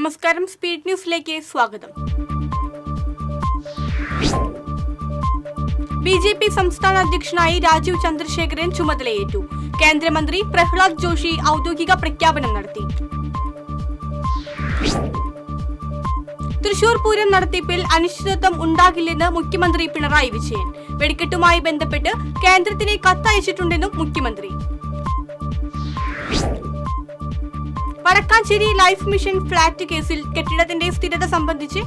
നമസ്കാരം, സ്പീഡ് ന്യൂസിലേക്ക് സ്വാഗതം. ബിജെപി സംസ്ഥാന അധ്യക്ഷനായി രാജീവ് ചന്ദ്രശേഖരൻ ചുമതലയേറ്റു. കേന്ദ്രമന്ത്രി പ്രഹ്ലാദ് ജോഷി ഔദ്യോഗിക പ്രഖ്യാപനം നടത്തി. തൃശൂർ പൂരം നടത്തിപ്പിൽ അനിശ്ചിതത്വം ഉണ്ടാകില്ലെന്ന് മുഖ്യമന്ത്രി പിണറായി വിജയൻ. വെടിക്കെട്ടുമായി ബന്ധപ്പെട്ട് കേന്ദ്രത്തിന് കത്തയച്ചിട്ടുണ്ടെന്നും മുഖ്യമന്ത്രി. വടക്കാഞ്ചേരി ലൈഫ് മിഷൻ ഫ്ളാറ്റ് കേസിൽ കെട്ടിടത്തിന്റെ സ്ഥിരത സംബന്ധിച്ച്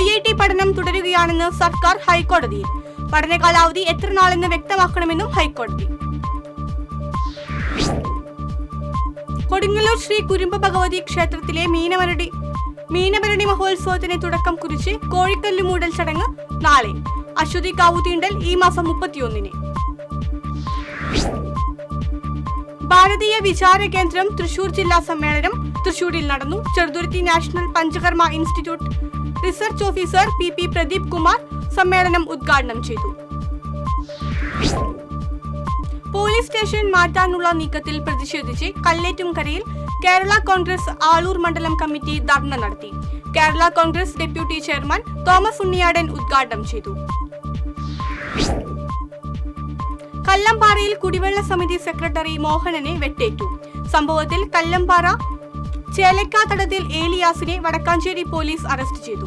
IIT പഠനം തുടരുകയാണെന്ന് സർക്കാർ ഹൈക്കോടതിയിൽ. പഠന കാലാവധി എത്ര നാളെന്ന് വ്യക്തമാക്കണമെന്നും ഹൈക്കോടതി. കൊടുങ്ങല്ലൂർ ശ്രീ കുരുമ്പ ഭഗവതി ക്ഷേത്രത്തിലെ മീനഭരണി മഹോത്സവത്തിന് തുടക്കം കുറിച്ച് കോഴിക്കല്ല് മൂടൽ ചടങ്ങ് നാളെ. അശ്വതി കാവുതീണ്ടൽ ഈ മാസം 31-ന്. ഭാരതീയ വിചാര കേന്ദ്രം തൃശൂർ ജില്ലാ സമ്മേളനം തൃശൂരിൽ നടന്നു. Cheruthuruthy national panchakarma institute research officer PP Pradeep Kumar സമ്മേളനം ഉദ്ഘാടനം ചെയ്തു. പോലീസ് സ്റ്റേഷൻ മാറ്റാനുള്ള നീക്കത്തിൽ പ്രതിഷേധിച്ച് കല്ലേറ്റുംകരയിൽ കേരള കോൺഗ്രസ് ആളൂർ മണ്ഡലം കമ്മിറ്റി ധർണ നടത്തി. Kerala Congress deputy chairman Thomas Unniyadan ഉദ്ഘാടനം ചെയ്തു. കല്ലമ്പാറയിൽ കുടിവെള്ള സമിതി സെക്രട്ടറി മോഹനനെ വെട്ടേറ്റു. സംഭവത്തിൽ കല്ലമ്പാറ ചേലക്കാത്തടത്തിൽ ഏലിയാസിനെ വടക്കാഞ്ചേരി പോലീസ് അറസ്റ്റ് ചെയ്തു.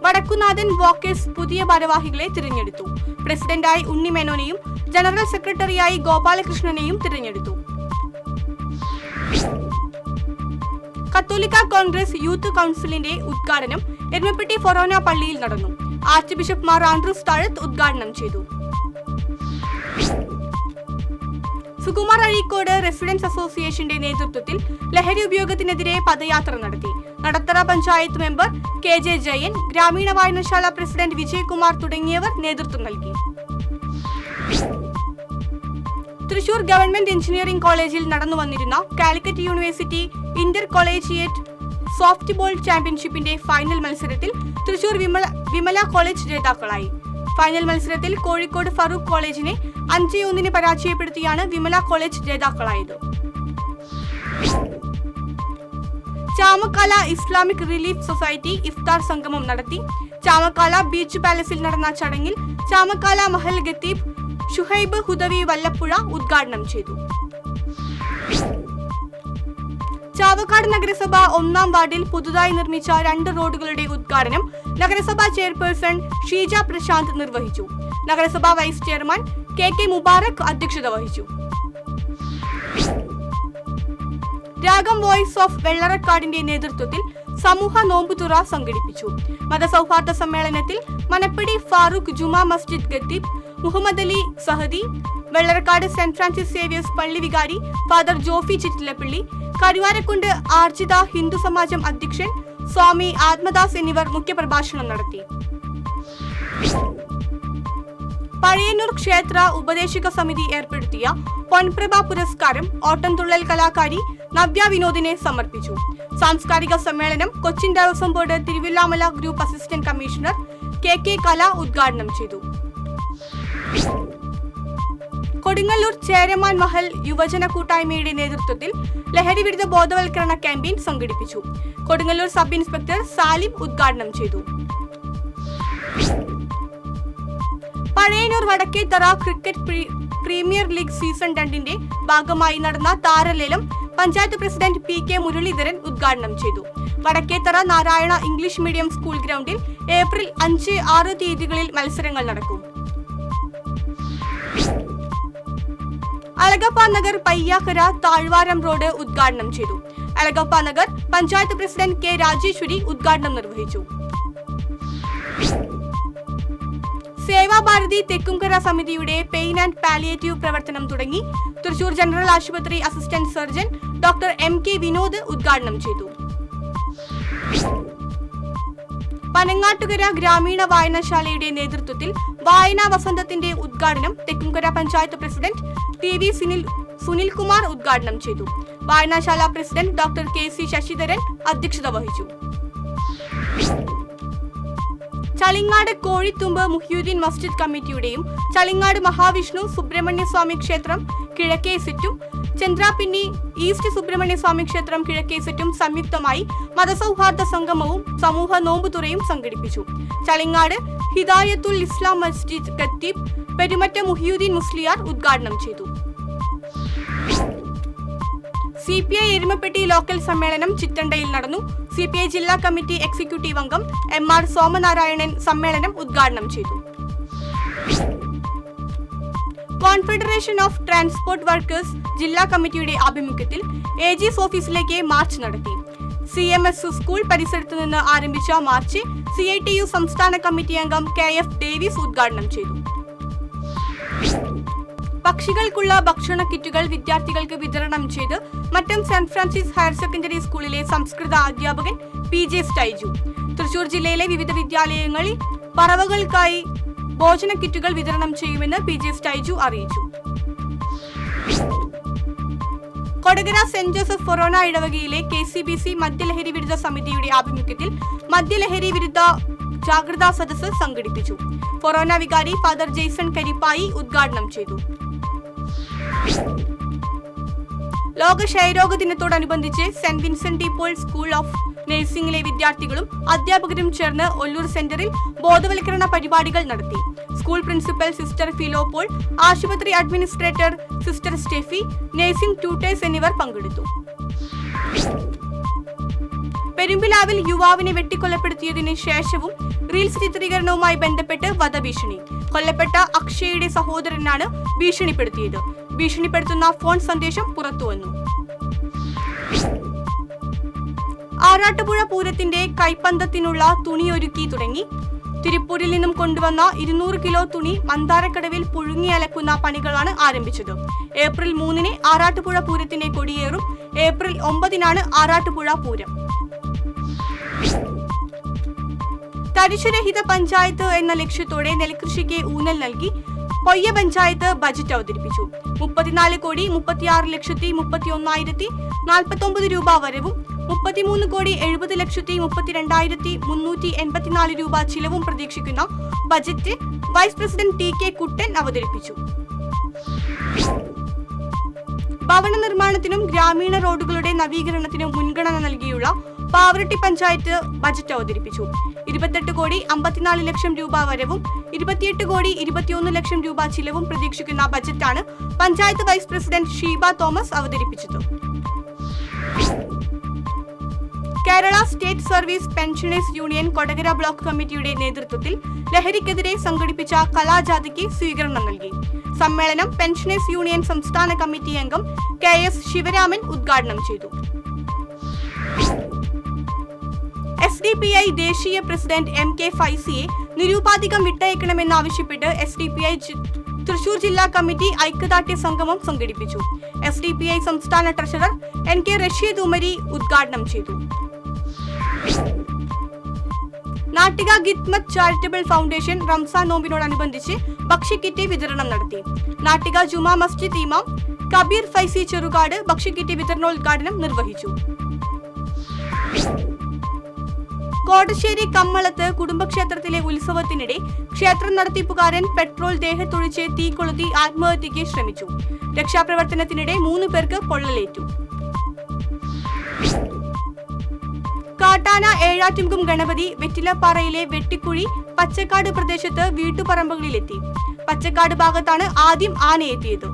വടക്കുനാഥൻ വോക്കേഴ്സ് പുതിയ ഭാരവാഹികളെ തിരഞ്ഞെടുത്തു. പ്രസിഡന്റായി ഉണ്ണിമേനോനെയും ജനറൽ സെക്രട്ടറിയായി ഗോപാലകൃഷ്ണനെയും തിരഞ്ഞെടുത്തു. കത്തോലിക്ക കോൺഗ്രസ് യൂത്ത് കൗൺസിലിന്റെ ഉദ്ഘാടനം എരുമപ്പെട്ടി ഫൊറോന പള്ളിയിൽ നടന്നു. ആർച്ച് ബിഷപ്പ് മാർ ആൻഡ്രൂസ് താഴത്ത് ഉദ്ഘാടനം ചെയ്തു. സുകുമാർ അഴീക്കോട് റെസിഡൻസ് അസോസിയേഷന്റെ നേതൃത്വത്തിൽ ലഹരി ഉപയോഗത്തിനെതിരെ പദയാത്ര നടത്തി. നടത്തറ പഞ്ചായത്ത് മെമ്പർ KJ ജയൻ, ഗ്രാമീണ വായനശാല പ്രസിഡന്റ് വിജയകുമാർ തുടങ്ങിയവർ നേതൃത്വം നൽകി. തൃശൂർ ഗവൺമെന്റ് എഞ്ചിനീയറിംഗ് കോളേജിൽ നടന്നുവന്നിരുന്ന Calicut university inter collegiate softball ചാമ്പ്യൻഷിപ്പിന്റെ ഫൈനൽ മത്സരത്തിൽ തൃശൂർ വിമല കോളേജ് ജേതാക്കളായി. ഫൈനൽ മത്സരത്തിൽ കോഴിക്കോട് ഫറൂഖ് കോളേജിനെ 5-1 പരാജയപ്പെടുത്തിയാണ് വിമല കോളേജ് ജേതാക്കളായത്. ചാമക്കാല ഇസ്ലാമിക് റിലീഫ് സൊസൈറ്റി ഇഫ്താർ സംഗമം നടത്തി. ചാമക്കാല ബീച്ച് പാലസിൽ നടന്ന ചടങ്ങിൽ ചാമക്കാല മഹൽ ഖത്തീബ് ഷുഹൈബ് ഹുദവി വല്ലപ്പുഴ ഉദ്ഘാടനം ചെയ്തു. ചാവക്കാട് നഗരസഭ 1-ാം വാർഡിൽ പുതുതായി നിർമ്മിച്ച 2 റോഡുകളുടെ ഉദ്ഘാടനം നഗരസഭാ ചെയർപേഴ്സൺ ഷീജ പ്രശാന്ത് നിർവഹിച്ചു. നഗരസഭാ വൈസ് ചെയർമാൻ KK മുബാറക് അധ്യക്ഷത വഹിച്ചു. രാഗം വോയിസ് ഓഫ് വെള്ളറക്കാടിന്റെ നേതൃത്വത്തിൽ സമൂഹ നോമ്പുതുറ സംഘടിപ്പിച്ചു. മതസൗഹാർദ്ദ സമ്മേളനത്തിൽ മനപ്പടി ഫാറൂഖ് ജുമാ മസ്ജിദ് ഖത്തീബ് Muhammad Ali Sahadi, Vellarakkad saint Francis Xavier's പള്ളി വികാരി ഫാദർ ജോഫി ചിറ്റിലപ്പള്ളി, കരുവാരക്കുണ്ട് ആർജിത ഹിന്ദു സമാജം അധ്യക്ഷൻ സ്വാമി ആത്മദാസ് എന്നിവർ മുഖ്യപ്രഭാഷണം നടത്തി. പഴയന്നൂർ ക്ഷേത്ര ഉപദേശക സമിതി ഏർപ്പെടുത്തിയ പൊൻപ്രഭ പുരസ്കാരം ഓട്ടംതുള്ളൽ കലാകാരി നവ്യ വിനോദിനെ സമർപ്പിച്ചു. സാംസ്കാരിക സമ്മേളനം Cochin Devaswom board Thiruvilwamala group assistant commissioner KK കല ഉദ്ഘാടനം ചെയ്തു. കൊടുങ്ങല്ലൂർ ചേരമാൻ മഹൽ യുവജന കൂട്ടായ്മയുടെ നേതൃത്വത്തിൽ ലഹരി വിരുദ്ധ ബോധവൽക്കരണ ക്യാമ്പയിൻ സംഘടിപ്പിച്ചു. കൊടുങ്ങല്ലൂർ സബ് ഇൻസ്പെക്ടർ സാലിം ഉദ്ഘാടനം ചെയ്തു. Pazhayannur Vadakkethara cricket premier league season 2-ന്റെ ഭാഗമായി നടന്ന താരലേലം പഞ്ചായത്ത് പ്രസിഡന്റ് PK മുരളീധരൻ ഉദ്ഘാടനം ചെയ്തു. Vadakkethara Narayana English medium school ഗ്രൗണ്ടിൽ ഏപ്രിൽ 5, 6 തീയതികളിൽ മത്സരങ്ങൾ നടക്കും. അളഗപ്പ നഗർ പയ്യാക്കര താഴ്വാരം റോഡ് ഉദ്ഘാടനം ചെയ്തു. അളഗപ്പ നഗർ പഞ്ചായത്ത് പ്രസിഡന്റ് K രാജേശ്വരി ഉദ്ഘാടനം നിർവഹിച്ചു. സേവാഭാരതി തെക്കുംകര സമിതിയുടെ പെയിൻ ആൻഡ് പാലിയേറ്റീവ് പ്രവർത്തനം തുടങ്ങി. തൃശൂർ ജനറൽ ആശുപത്രി assistant surgeon doctor MK Vinod ഉദ്ഘാടനം ചെയ്തു. പനങ്ങാട്ടുകര ഗ്രാമീണ വായനശാലയുടെ നേതൃത്വത്തിൽ വായനാ വസന്തത്തിന്റെ ഉദ്ഘാടനം തെക്കുംകര പഞ്ചായത്ത് പ്രസിഡന്റ് TV സുനിൽകുമാർ ഉദ്ഘാടനം ചെയ്തു. വായനശാല പ്രസിഡന്റ് ഡോക്ടർ KC ശശിധരൻ അധ്യക്ഷത വഹിച്ചു. ചളിങ്ങാട് കോഴിത്തുമ്പ് മുഹ്യുദ്ദീൻ മസ്ജിദ് കമ്മിറ്റിയുടെയും ചളിങ്ങാട് മഹാവിഷ്ണു സുബ്രഹ്മണ്യ സ്വാമി ക്ഷേത്രം കിഴക്കേ സെറ്റും ചന്ദ്രാപിന്നി ഈസ്റ്റ് സുബ്രഹ്മണ്യ സ്വാമി ക്ഷേത്രം കിഴക്കേസെറ്റും സംയുക്തമായി മതസൗഹാർദ്ദ സംഗമവും സമൂഹ നോമ്പുതുറയും സംഘടിപ്പിച്ചു. ചളിങ്ങാട് ഹിദായത്തുൽ ഇസ്ലാം മസ്ജിദ് ഖത്തീബ് പെരുമറ്റ മുഹിയുദ്ദീൻ മുസ്ലിയാർ ഉദ്ഘാടനം ചെയ്തു. CPI എരുമപ്പെട്ടി ലോക്കൽ സമ്മേളനം ചിറ്റണ്ടയിൽ നടന്നു. CPI ജില്ലാ കമ്മിറ്റി എക്സിക്യൂട്ടീവ് അംഗം MR സോമനാരായണൻ സമ്മേളനം ഉദ്ഘാടനം ചെയ്തു. കോൺഫെഡറേഷൻ ഓഫ് ട്രാൻസ്പോർട്ട് വർക്കേഴ്സ് ജില്ലാ കമ്മിറ്റിയുടെ ആഭിമുഖ്യത്തിൽ AG's ഓഫീസിലേക്ക് മാർച്ച് നടത്തി. CMS സ്കൂൾ പരിസരത്ത് നിന്ന് ആരംഭിച്ച മാർച്ച് CITU സംസ്ഥാന കമ്മിറ്റി അംഗം KF ഡേവിസ് ഉദ്ഘാടനം ചെയ്തു. പക്ഷികൾക്കുള്ള ഭക്ഷണ കിറ്റുകൾ വിദ്യാർത്ഥികൾക്ക് വിതരണം ചെയ്ത് മറ്റം സെന്റ് ഫ്രാൻസിസ് ഹയർ സെക്കൻഡറി സ്കൂളിലെ സംസ്കൃത അധ്യാപകൻ PJ സ്റ്റൈജു. തൃശൂർ ജില്ലയിലെ വിവിധ വിദ്യാലയങ്ങളിൽ പറവകൾക്കായി ഭോജന കിറ്റുകൾ വിതരണം ചെയ്യുമെന്ന് PJ സ്റ്റൈജു അറിയിച്ചു. കൊടകര സെന്റ് ജോസഫ് ഫൊറോന ഇടവകയിലെ KCBC മദ്യലഹരി വിരുദ്ധ സമിതിയുടെ ആഭിമുഖ്യത്തിൽ മദ്യലഹരി വിരുദ്ധ ജാഗ്രതാ സദസ്സ് സംഘടിപ്പിച്ചു. ഫൊറോന വികാരി ഫാദർ ജെയ്സൺ കരിപ്പായി ഉദ്ഘാടനം ചെയ്തു. ലോക ക്ഷയരോഗ ദിനത്തോടനുബന്ധിച്ച് saint Vincent de Paul school of നഴ്സിംഗിലെ വിദ്യാർത്ഥികളും അധ്യാപകരും ചേർന്ന് ഒല്ലൂർ സെന്ററിൽ ബോധവൽക്കരണ പരിപാടികൾ നടത്തി. സ്കൂൾ പ്രിൻസിപ്പൽ സിസ്റ്റർ ഫിലോപോൾ, ആശുപത്രി administrator sister Steffi, nursing tutors എന്നിവർ പങ്കെടുത്തു. പെരുമ്പിലാവിൽ യുവാവിനെ വെട്ടിക്കൊലപ്പെടുത്തിയതിന് ശേഷവും റീൽസ് ചിത്രീകരണവുമായി ബന്ധപ്പെട്ട് വധഭീഷണി. കൊല്ലപ്പെട്ട അക്ഷയയുടെ സഹോദരനാണ് ഭീഷണിപ്പെടുത്തിയത്. ഭീഷണിപ്പെടുത്തുന്ന ഫോൺ സന്ദേശം പുറത്തുവന്നു. ആറാട്ടുപുഴ പൂരത്തിന്റെ കൈപ്പന്തത്തിനുള്ള തുണിയൊരുക്കി തുടങ്ങി. തിരുപ്പൂരിൽ നിന്നും കൊണ്ടുവന്ന 200 കിലോ തുണി മന്ദാരക്കടവിൽ പുഴുങ്ങി അലക്കുന്ന പണികളാണ് ആരംഭിച്ചത്. ഏപ്രിൽ 3-ന് ആറാട്ടുപുഴ പൂരത്തിന്റെ കൊടിയേറും. ഏപ്രിൽ 9-നാണ് ആറാട്ടുപുഴ പൂരം. തരിശുരഹിത പഞ്ചായത്ത് എന്ന ലക്ഷ്യത്തോടെ നെൽകൃഷിക്ക് ഊന്നൽ നൽകി പൊയ്യ പഞ്ചായത്ത് ബജറ്റ് അവതരിപ്പിച്ചു. 34,36,31,049 രൂപ വരവും 33,70,32,384 രൂപ ചിലവും പ്രതീക്ഷിക്കുന്ന ബജറ്റ് വൈസ് പ്രസിഡന്റ് TK കുട്ടൻ അവതരിപ്പിച്ചു. ഭവന നിർമ്മാണത്തിനും ഗ്രാമീണ റോഡുകളുടെ നവീകരണത്തിനും മുൻഗണന നൽകിയുള്ള പാവറട്ടി പഞ്ചായത്ത് ബജറ്റ് അവതരിപ്പിച്ചു. 28,54,00,000 രൂപ വരവും 28,21,00,000 രൂപ ചിലവും പ്രതീക്ഷിക്കുന്ന ബജറ്റാണ് പഞ്ചായത്ത് വൈസ് പ്രസിഡന്റ് ഷീബ തോമസ് അവതരിപ്പിച്ചത്. Kerala state service pensioners union Kodakara block കമ്മിറ്റിയുടെ നേതൃത്വത്തിൽ ലഹരിക്കെതിരെ സംഘടിപ്പിച്ച കലാജാഥയ്ക്ക് സ്വീകരണം നൽകി. സമ്മേളനം പെൻഷനേഴ്സ് യൂണിയൻ സംസ്ഥാന കമ്മിറ്റി അംഗം KS ശിവരാമൻ ഉദ്ഘാടനം ചെയ്തു. SDPI ദേശീയ പ്രസിഡന്റ് MK ഫൈസിയെ നിരുപാധികം വിട്ടയക്കണമെന്നാവശ്യപ്പെട്ട് SDPI തൃശൂർ ജില്ലാ കമ്മിറ്റി ഐക്യദാർഢ്യ സംഗമം സംഘടിപ്പിച്ചു. SDPI സംസ്ഥാന ട്രഷറർ NK റഷീദ് ഉമരി ഉദ്ഘാടനം ചെയ്തു. നാട്ടിക ഗിത്മത്ത് ചാരിറ്റബിൾ ഫൗണ്ടേഷൻ റംസാൻ നോമ്പിനോടനുബന്ധിച്ച് ഭക്ഷ്യക്കിറ്റ് വിതരണം നടത്തി. നാട്ടിക ജുമാ മസ്ജിദ് ഇമാം കബീർ ഫൈസി ചെറുകാട് ഭക്ഷ്യക്കിറ്റ് വിതരണോദ്ഘാടനം നിർവഹിച്ചു. കോടശ്ശേരി കമ്മളത്ത് കുടുംബക്ഷേത്രത്തിലെ ഉത്സവത്തിനിടെ ക്ഷേത്ര നടത്തിപ്പുകാരൻ പെട്രോൾ ദേഹത്തൊഴിച്ച് തീ കൊളുത്തി ആത്മഹത്യയ്ക്ക് ശ്രമിച്ചു. രക്ഷാപ്രവർത്തനത്തിനിടെ 3 പേർക്ക് പൊള്ളലേറ്റു. കാട്ടാന ഏഴാറ്റുംകും ഗണപതി വെറ്റിലപ്പാറയിലെ വെട്ടിക്കുഴി പച്ചക്കാട് പ്രദേശത്ത് വീട്ടുപറമ്പുകളിലെത്തി. പച്ചക്കാട് ഭാഗത്താണ് ആദ്യം ആനയെത്തിയത്.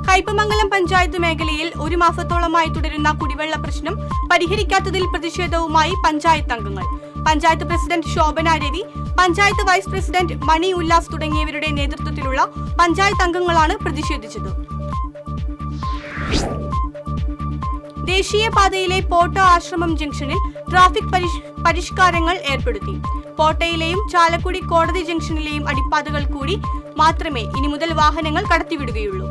കയ്പമംഗലം പഞ്ചായത്ത് മേഖലയിൽ 1 മാസത്തോളമായി തുടരുന്ന കുടിവെള്ള പ്രശ്നം പരിഹരിക്കാത്തതിൽ പ്രതിഷേധവുമായി പഞ്ചായത്ത് അംഗങ്ങൾ. Panchayat president Shobhana Ravi, panchayat vice president Mani Ullas തുടങ്ങിയവരുടെ നേതൃത്വത്തിലുള്ള പഞ്ചായത്ത് അംഗങ്ങളാണ് പ്രതിഷേധിച്ചത്. ദേശീയപാതയിലെ പോട്ട ആശ്രമം ജംഗ്ഷനിൽ ട്രാഫിക് പരിഷ്കാരങ്ങൾ ഏർപ്പെടുത്തി. പോട്ടയിലെയും ചാലക്കുടി കോടതി ജംഗ്ഷനിലെയും അടിപ്പാതകൾ കൂടി മാത്രമേ ഇനി മുതൽ വാഹനങ്ങൾ കടത്തിവിടുകയുള്ളൂ.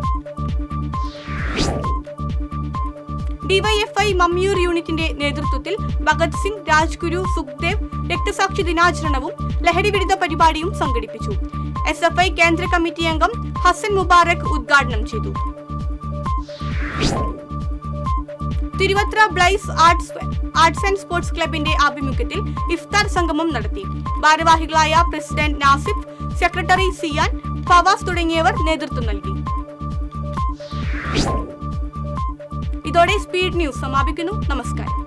DYFI മമ്മിയൂർ യൂണിറ്റിന്റെ നേതൃത്വത്തിൽ ഭഗത് സിംഗ്, രാജ്ഗുരു, സുഖ്ദേവ് രക്തസാക്ഷി ദിനാചരണവും ലഹരിവിരുദ്ധ പരിപാടിയും സംഘടിപ്പിച്ചു. SFI കേന്ദ്ര കമ്മിറ്റി അംഗം ഹസൻ മുബാറക് ഉദ്ഘാടനം ചെയ്തു. Thiruvathra Blaise arts and sports ക്ലബിന്റെ ആഭിമുഖ്യത്തിൽ ഇഫ്താർ സംഗമം നടത്തി. ഭാരവാഹികളായ പ്രസിഡന്റ് നാസിഫ്, സെക്രട്ടറി സിയാൻ, ഫവാസ് തുടങ്ങിയവർ നേതൃത്വം നൽകി. ഇതോടെ സ്പീഡ് ന്യൂസ് സമാപിക്കുന്നു. നമസ്കാരം.